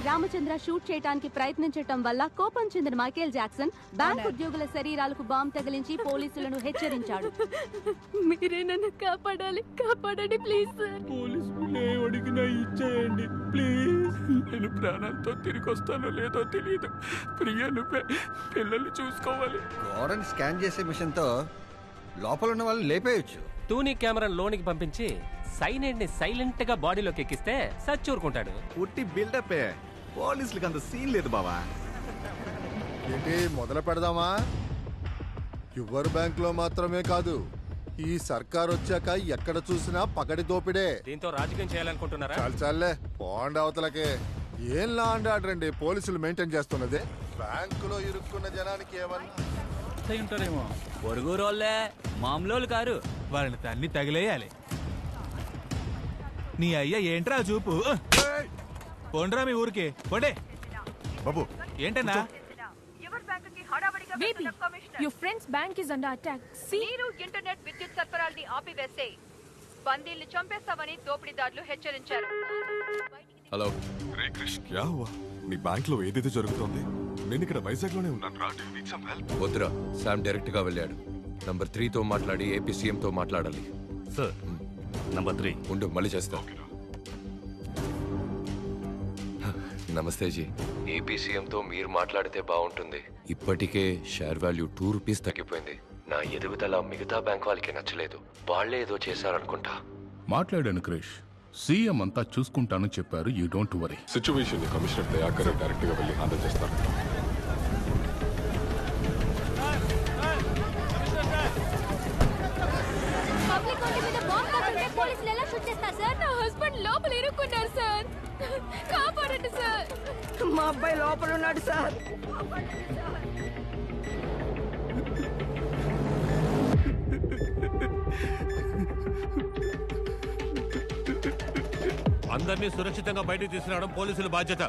Ramachandra shoot చేయడానికి ప్రయత్నించటం వల్ల కోపం చెందిన మైకేల్ జాక్సన్ బ్యాంక్ ఉద్యోగుల శరీరాలకు బాంబు తగిలించి పోలీసులను హెచ్చరించాడు. మీరే నన్ను కాపాడాలి, కాపాడండి ప్లీజ్ సార్. పోలీసులు అడిగినా ఇచ్చేయండి ప్లీజ్. నేను ప్రాణాలతో తిరిగి వస్తానో లేదో తెలియదు. ప్రియా నువ్వే పిల్లల్ని చూసుకోవాలి. గోడని స్కాన్ చేసే మిషన్ తో లోపల ఉన్న వాళ్ళని లేపేయచ్చు. టూనీ కెమెరా లోనికి పంపించి సైనైడ్ ని సైలెంట్ గా బాడీలోకి ఎక్కిస్తే సచ్చూరుకుంటాడు. ఉట్టి బిల్డప్. పోలీసులకు అంత సీన్ లేదు బావా. ఏంటి మొదలు పెడదామా? యువర్ బ్యాంక్ లో మాత్రమే కాదు, ఈ సర్కార్ వచ్చాక ఎక్కడ చూసినా పగడి దోపిడే. దీంతో రాజకీయం చేయాలనుకుంటున్నారా? చాలే పోండి అవతలకే. ఏం లా అండ్ ఆర్డర్ అండి పోలీసులు మెయింటైన్ చేస్తున్నది? బ్యాంకులో ఇరుక్కున్న జనానికి ఏమన్నా ఉంటారేమో. పొరుగురోళ్ళే మామూలు కారు. వాళ్ళని తన్ని తగిలేయాలి. నీ అయ్యా ఏంట్రా చూపు? పోండ్రా మీ ఊరికి పోండే. బాబు ఏంటన్నా? Baby, your friend's bank is under attack. నీరు ఇంటర్నెట్ విద్యుత్ సరఫరాల్ని ఆపివేసే బందీల్ని చంపేస్తామని దోపిడీదారులు హెచ్చరించారు. హలో రే క్రిష్, క్యా హువా? నీ బ్యాంక్ లో ఏదైతే జరుగుతోంది? నేను ఇక్కడ వైజాగ్ లోనే ఉన్నాను రా. వద్దురా, శామ్ డైరెక్ట్ గా వెళ్ళాడు. నంబర్ 3 తో మాట్లాడి ఏపీ సీఎం తో మాట్లాడాలి. సార్ నంబర్ 3 ఉండు, మళ్ళీ చేస్తా. నమస్తే జీ. ఏపీ సీఎం తో మీరు మాట్లాడితే బాగుంటుంది. ఇప్పటికే షేర్ వాల్యూ 2 రూపీస్ తగ్గిపోయింది. నా ఎదుగుదల మిగతా బ్యాంక్ వాళ్ళకి నచ్చలేదు. వాళ్లే ఏదో చేశారనుకుంటా. మాట్లాడాను క్రిష్, సీఎం అంతా చూసుకుంటాను చెప్పారు. You don't worry. సిచ్యువేషన్ ని కమిషనర్ దయాకర్ డైరెక్ట్ గా వెళ్ళి హ్యాండిల్ చేస్తారు. పబ్లిక్ ఒంటి మీద బాంబు పడుతుంటే పోలీసులు ఎలా షూట్ చేస్తారు సార్? నా హస్బెండ్ లోపల ఇరుక్కున్నారు సార్, కాపాడండి సార్. మా అబ్బాయి లోపల ఉన్నాడు సార్. అందరినీ సురక్షితంగా బయటకు తీసుకురావడం పోలీసుల బాధ్యత.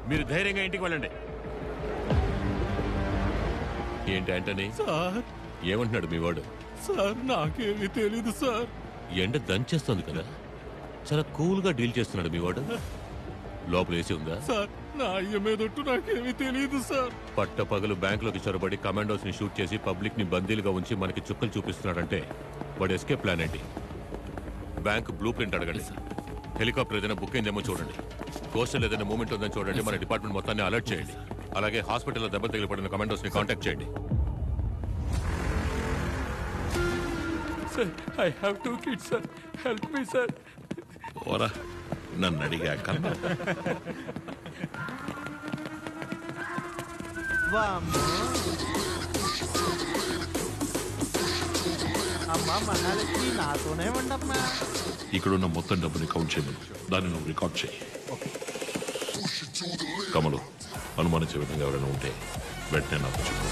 మీరు ధైర్యంగా ఇంటికి వెళ్ళండి. ఏంటి ఆంటనీ? సార్ ఏమంటున్నాడు మీ వాడు? సార్ నాకేమీ తెలీదు సార్. ఎండ దంచేస్తుంది కదా, చాలా కూల్ గా డీల్ చేస్తున్నాడు మీ వాడు. లోపల వేసి ఉందా? సార్ నా అయ్య మీదొట్టు నాకేమీ తెలీదు సార్. పట్ట పగలు బ్యాంక్ లోకి చొరబడి కమాండోస్ ని షూట్ చేసి పబ్లిక్ ని బందీలుగా ఉంచి మనకి చుక్కలు చూపిస్తున్నాడంటే వాడు ఎస్కేప్ ప్లాన్ ఏంటి? బ్యాంక్ బ్లూ ప్రింట్ అడగండి. హెలికాప్టర్ ఏదైనా బుక్ అయిందేమో చూడండి. కోస్టల్ ఏదైనా మూమెంట్ ఉందని చూడండి. మన డిపార్ట్మెంట్ మొత్తాన్ని అలర్ట్ చేయండి. అలాగే హాస్పిటల్లో దెబ్బ తగిలిపడిన కమాండోస్ ని కాంటాక్ట్ చేయండి. Sir I have 2 kids sir, help me sir. ఓరా నన్ను అడిగాక అమ్మా మహాలక్ష్మి నాతోనే ఉండమ్మా. ఇక్కడున్న మొత్తం డబ్బుని కౌంట్ చేయమను. దాన్ని నువ్వు రికార్డ్ చేయి. కమలు, అనుమానించే విధంగా ఎవరైనా ఉంటే వెంటనే నాకు చెప్పు.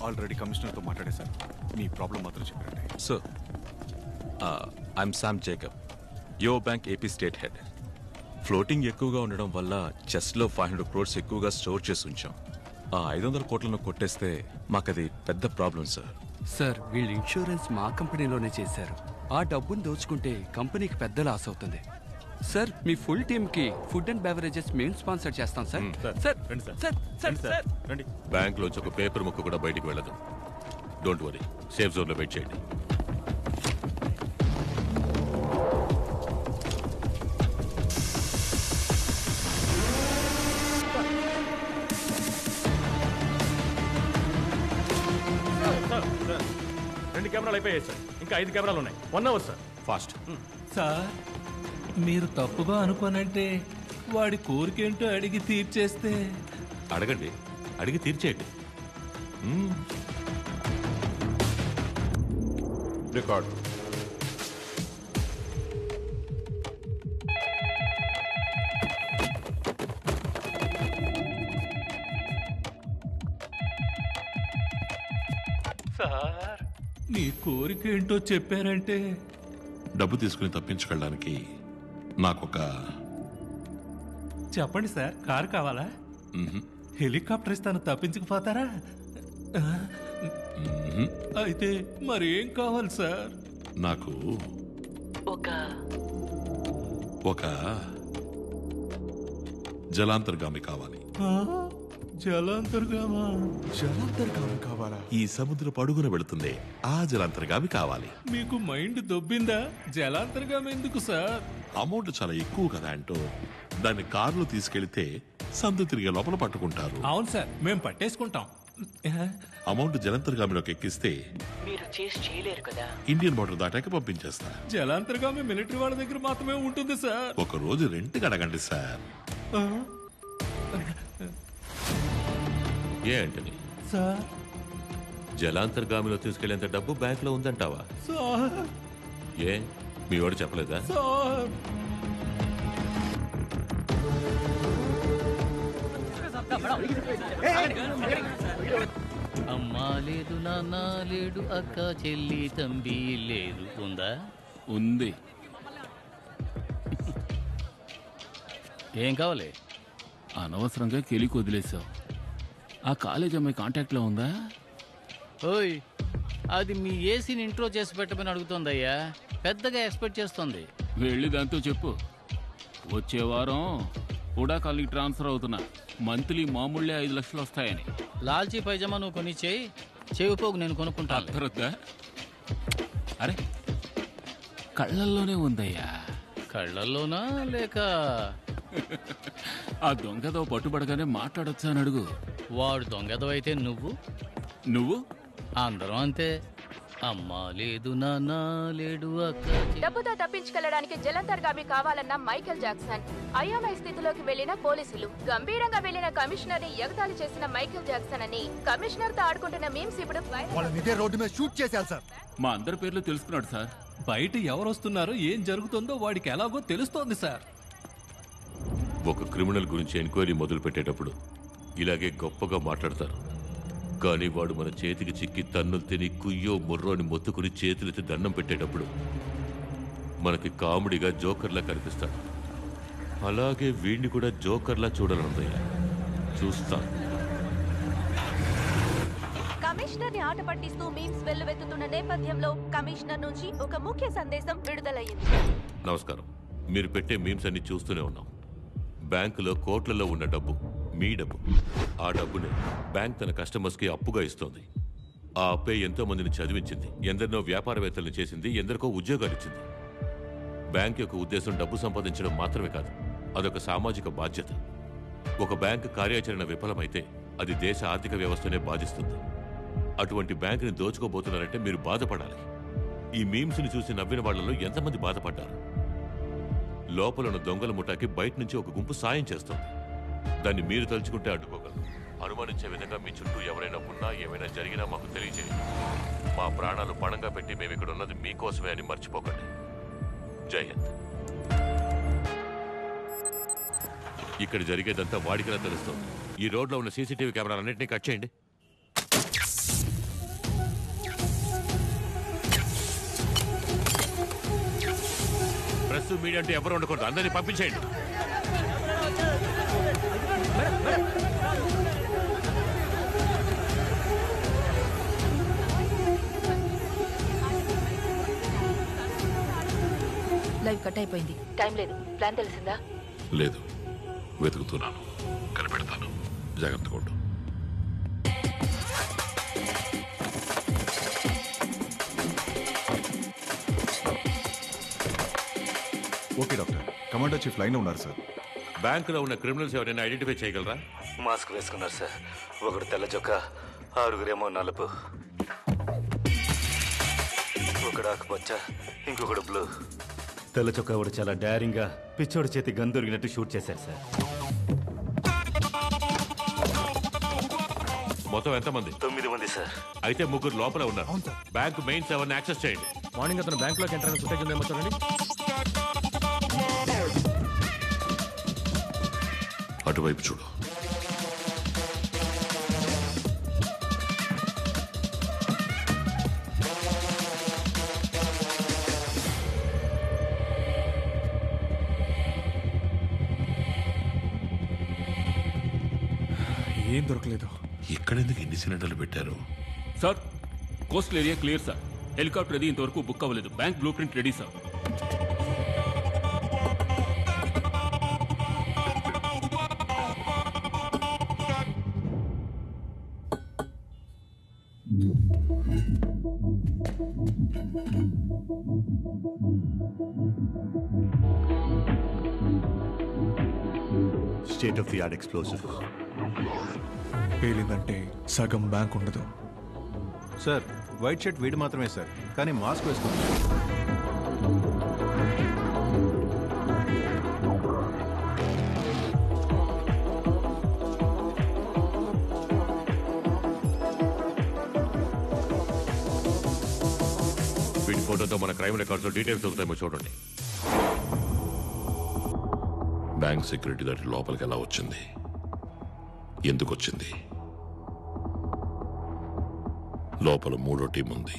ఆల్రెడీ కమిషనర్తో మాట్లాడేశారు. మీ ప్రాబ్లం మాత్రం చెప్పండి. Sir I'm Sam Jacob, your bank AP state head. Floating ఎక్కువగా ఉండడం వల్ల చెస్ట్లో 500 crores ఎక్కువగా స్టోర్ చేసి ఉంచాం. ఆ 500 కోట్లను కొట్టేస్తే మాకది పెద్ద ప్రాబ్లం సార్. సార్ వీళ్ళు ఇన్సూరెన్స్ మా కంపెనీలోనే చేశారు. ఆ డబ్బును దోచుకుంటే కంపెనీకి పెద్ద లాస్ అవుతుంది. సార్ మీ ఫుల్ టీమ్ కి ఫుడ్ అండ్ బెవరేజెస్ మేము స్పాన్సర్ చేస్తాం సార్. బ్యాంక్ లోంచి ఒక పేపర్ ముక్క కూడా బయటికి వెళ్ళదు. డోంట్ వరీ, సేఫ్ జోన్ లో వెయిట్ చేయండి. రెండు కెమెరాలు అయిపోయాయి సార్, ఇంకా 5 కెమెరాలు ఉన్నాయి. 1 hour సార్. ఫాస్ట్. సార్ మీరు తప్పుగా అనుకోనంటే వాడి కోరికేంటో అడిగి తీర్చేస్తే. అడగండి, అడిగి తీర్చేయండి. రికార్డ్. సార్ నీ కోరిక ఏంటో చెప్పారంటే డబ్బు తీసుకుని తప్పించుకెళ్ళడానికి నాకొక చెప్పండి సార్. కారు కావాలా? హెలికాప్టర్ ఇస్తాను, తప్పించకపోతారా? అయితే మరి ఏం కావాలి సార్? నాకు ఒక జలాంతర్గామి కావాలి. జలాంతర్గామా? జలాంతర్గామి కావాలా? ఈ సముద్ర పడుగున వెళుతుంది ఆ జలాంతర్గామి కావాలి. మీకు మైండ్ దొబ్బిందా? జలాంతర్గామి ఎందుకు సార్? అమౌంట్ చాలా ఎక్కువ కదా అంటూ దాన్ని కారులో తీసుకెళ్తే సందు తిరిగే లోపల పట్టుకుంటారు. అవును సార్, మేము పట్టేసుకుంటాం. అమౌంట్ జలాంతర్గామిలోకి ఎక్కిస్తే మీరు చేసి చేయలేరు కదా. ఇండియన్ బార్డర్ దాటాక పంపించేస్తా. జలాంతర్గామి మిలిటరీ వాళ్ళ దగ్గర మాత్రమే ఉంటుంది సార్. ఒక రోజు రెంట్కి అడగండి సార్. ఏ అంటని సార్, జలాంతర్గామిలో తీసుకెళ్లేంత డబ్బు బ్యాంక్ లో ఉందంటావా? ఏ మీ వాడు చెప్పలేదా? అమ్మా లేదు, నాన్న లేడు, అక్క చెల్లి తంబి లేదు. ఉందా? ఉంది. ఏం కావాలి? అనవసరంగా కెలికి వదిలేసావు. ఆ కాలేజ్ అమ్మాయి కాంటాక్ట్లో ఉందా? ఓయ్, అది మీ ఏసీని ఇంట్రో చేసి పెట్టమని అడుగుతోందయ్యా. పెద్దగా ఎక్స్పెక్ట్ చేస్తోంది. వెళ్ళి దాంతో చెప్పు, వచ్చే వారం కూడా కాలేజీకి ట్రాన్స్ఫర్ అవుతున్నా, మంత్లీ మామూళ్ళే 5 లక్షలు వస్తాయని. లాల్చీ పైజమా నువ్వు కొని చేయి, చెవిపోగు నేను కొనుక్కుంటాను. అరే కళ్ళల్లోనే ఉందయ్యా. కళ్ళల్లోనా లేక ఆ దొంగతో పట్టుబడగానే మాట్లాడొచ్చా అని అడుగు. వాడు దొంగతో అయితే నువ్వు అందరం అంతే. అమ్మా లేదు, నాన్న లేడు, అక్క. డబ్బుతో తప్పించుకెళ్లడానికి జలంతర్గామి కావాలన్న మైకేల్ జాక్సన్. అయోమయ స్థితిలోకి వెళ్లిన పోలీసులు, గంభీరంగా వెళ్లిన కమిషనర్ ని ఎగతాళి చేసిన మైకేల్ జాక్సన్ అని కమిషనర్ తో ఆడుకుంటున్న మీమ్స్ ఇప్పుడు రోడ్డు మీద షూట్ చేశారు సార్. మా అందరి పేర్లు తెలుసుకున్నాడు సార్. బయట ఎవరు వస్తున్నారో ఏం జరుగుతుందో వాడికి ఎలాగో తెలుస్తోంది సార్. ఒక క్రిమినల్ గురించి ఎంక్వైరీ మొదలు పెట్టేటప్పుడు ఇలాగే గొప్పగా మాట్లాడతారు. కానీ వాడు మన చేతికి చిక్కి తన్నులు తిని కుయ్యో ముర్రోని మొత్తుకుని చేతులెత్తి దండం పెట్టేటప్పుడు మనకి కామెడీగా జోకర్లా కనిపిస్తాడు. అలాగే వీడిని కూడా జోకర్లా చూడాలనుందయ్యా. చూస్తాను. కమిషనర్ ని ఆట పట్టిస్తూ మీమ్స్ వెల్లువెత్తుతున్న నేపథ్యంలో కమిషనర్ నుంచి ఒక ముఖ్య సందేశం విడుదలయ్యింది. నమస్కారం. మీరు పెట్టే మీమ్స్ అన్ని చూస్తూనే ఉన్నాం. బ్యాంకులో కోట్లలో ఉన్న డబ్బు మీ డబ్బు. ఆ డబ్బుని బ్యాంక్ తన కస్టమర్స్ కి అప్పుగా ఇస్తోంది. ఆ అప్పే ఎంతో మందిని చదివించింది, ఎందరినో వ్యాపారవేత్తలను చేసింది, ఎందరికో ఉద్యోగాలు ఇచ్చింది. బ్యాంక్ యొక్క ఉద్దేశం డబ్బు సంపాదించడం మాత్రమే కాదు, అదొక సామాజిక బాధ్యత. ఒక బ్యాంక్ కార్యాచరణ విఫలమైతే అది దేశ ఆర్థిక వ్యవస్థనే బాధిస్తుంది. అటువంటి బ్యాంకుని దోచుకోబోతున్నారంటే మీరు బాధపడాలి. ఈ మీమ్స్ని చూసి నవ్విన వాళ్లలో ఎంతమంది బాధపడ్డారు? లోపలున్న దొంగల ముఠాకి బయట నుంచి ఒక గుంపు సాయం చేస్తుంది. దాన్ని మీరు తలుచుకుంటే అడ్డుకోగలరు. అనుమానించే విధంగా మీ చుట్టూ ఎవరైనా ఉన్నా, ఏమైనా జరిగినా మాకు తెలియజేయండి. మా ప్రాణాలు పణంగా పెట్టి మేము ఇక్కడ ఉన్నది మీకోసమే అని మర్చిపోకండి. జై హింద్. ఇక్కడ జరిగేదంతా వాడికిలా తెలుస్తుంది. ఈ రోడ్లో ఉన్న సీసీటీవీ కెమెరాలన్నింటినీ కట్ చేయండి. ప్రెస్ మీడియా అంటే ఎవరు ఉండకూడదు. అందరినీ పంపించేయండి. లైవ్ కట్ అయిపోయింది. టైం లేదు. ప్లాన్ తెలిసిందా? లేదు, వెతుకుతున్నాను. కనిపెడతాను. జాగ్రత్తగా ఉండు. Okay doctor. Commander chief line ఉన్నారు సార్. బ్యాంకులో ఉన్న క్రిమినల్స్ ఎవరైనా ఐడెంటిఫై చేయగలరా? మాస్క్ వేసుకున్నారు సార్. ఒకడు తెల్ల చొక్క, 6 నలుపు, ఒకడు ఆకుపచ్చ, ఇంకొకడు బ్లూ. తెల్ల చొక్కా వాడు చాలా డైరింగ్ గా పిచ్చోడి చేతి గన్ దొరికినట్టు షూట్ చేశారు సార్. మొత్తం ఎంతమంది? 9 మంది సార్. అయితే 3 లోపల ఉన్నారు. బ్యాంక్ మెయిన్ సెవెన్ యాక్సెస్ చేయండి. మార్నింగ్ అతను బ్యాంక్ లోకి ఎంటర్ అయిన ఫుటేజ్ ఉందేమో చూడండి. అటువైపు చూడు. ఏం దొరకలేదు. ఎక్కడెందుకు ఎన్ని సిలిండర్లు పెట్టారు? Sir coastal area clear sir. Helicopter అది ఇంతవరకు బుక్ అవ్వలేదు. Bank blueprint ready sir. State of the art explosive. పేలిందంటే సగం బ్యాంక్ ఉండదు. సార్ వైట్ షర్ట్ వీడి మాత్రమే సార్, కానీ మాస్క్ వేసుకుంటారు. వీడి ఫోటోతో మన క్రైమ్ రికార్డ్స్ డీటెయిల్స్ దొరుకుతాయేమో చూడండి. బ్యాంక్ సెక్యూరిటీ దాటి లోపలికి ఎలా వచ్చింది? ఎందుకు వచ్చింది? లోపల మూడో టీం ఉంది.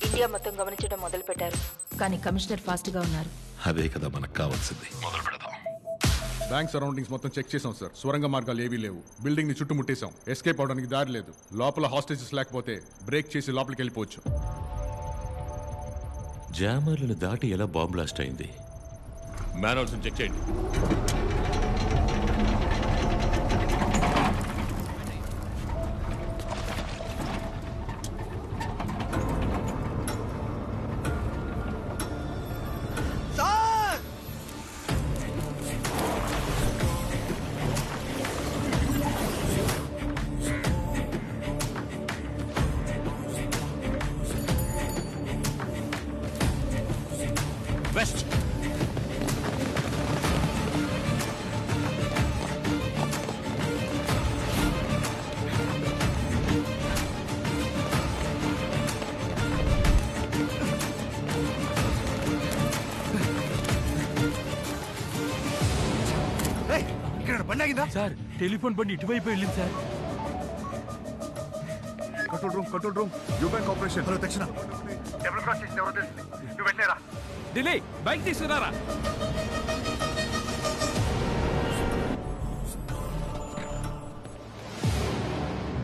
ఇండియా మొత్తం గమనించడం మొదలు పెట్టారు, కానీ కమిషనర్ ఫాస్ట్ గా ఉన్నారు. అదే కదా మనకు కావాల్సింది. మొదలు పెడదాం. బ్యాంక్ సరౌండింగ్స్ మొత్తం చెక్ చేసాం సార్. సొరంగ మార్గాలు ఏవీ లేవు. బిల్డింగ్ ని చుట్టుముట్టేశాం. ఎస్కేప్ అవడానికి దారి లేదు. లోపల హాస్టేజెస్ లేకపోతే బ్రేక్ చేసి లోపలికి వెళ్ళిపోవచ్చు. జామర్లను దాటి ఎలా బాంబ్ బ్లాస్ట్ అయింది? మ్యాన్హోల్స్ చెక్ చేయండి. వెస్ట్. ఇక్కడ బండి ఆగిందా సార్? టెలిఫోన్ బండి ఇటువైపు వెళ్ళింది sir. Control room you bank operation. Hello దక్షిణ, డబుల్ క్రాస్ చేసి ఎవరో తెలిసింది. నువ్వు వెళ్ళారా? ఢిల్లీ బైక్ తీసుకురారా.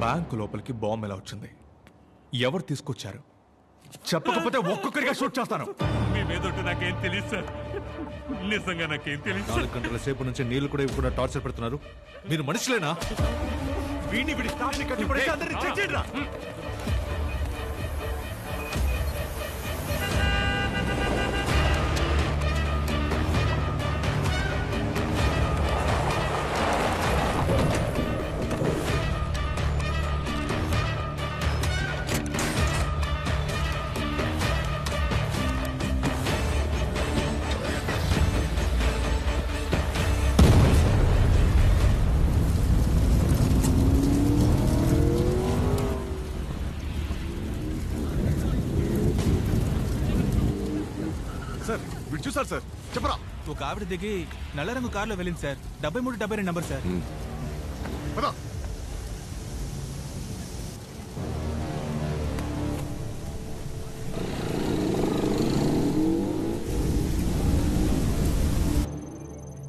బ్యాంకు లోపలికి బాంబు ఎలా వచ్చింది? ఎవరు తీసుకొచ్చారు? చెప్పకపోతే ఒక్కొక్కరిగా షూట్ చేస్తాను. మీ మీద నాకేం తెలియదు సార్. నిజంగా నాకేం తెలియదు. 4 గంటల సేపు నుంచి నీళ్లు కూడా ఇవ్వకుండా టార్చర్ పెడుతున్నారు. మీరు మనుషులేనా? వీడిని విడి కట్టిపడేసి అందరినీ చెక్ చేయరా. సార్ వీడు చూసారు సార్, చెప్పరా. ఒక ఆవిడ దిగి నల్ల రంగు కారులో వెళ్ళింది సార్. 7372 number sir. పద.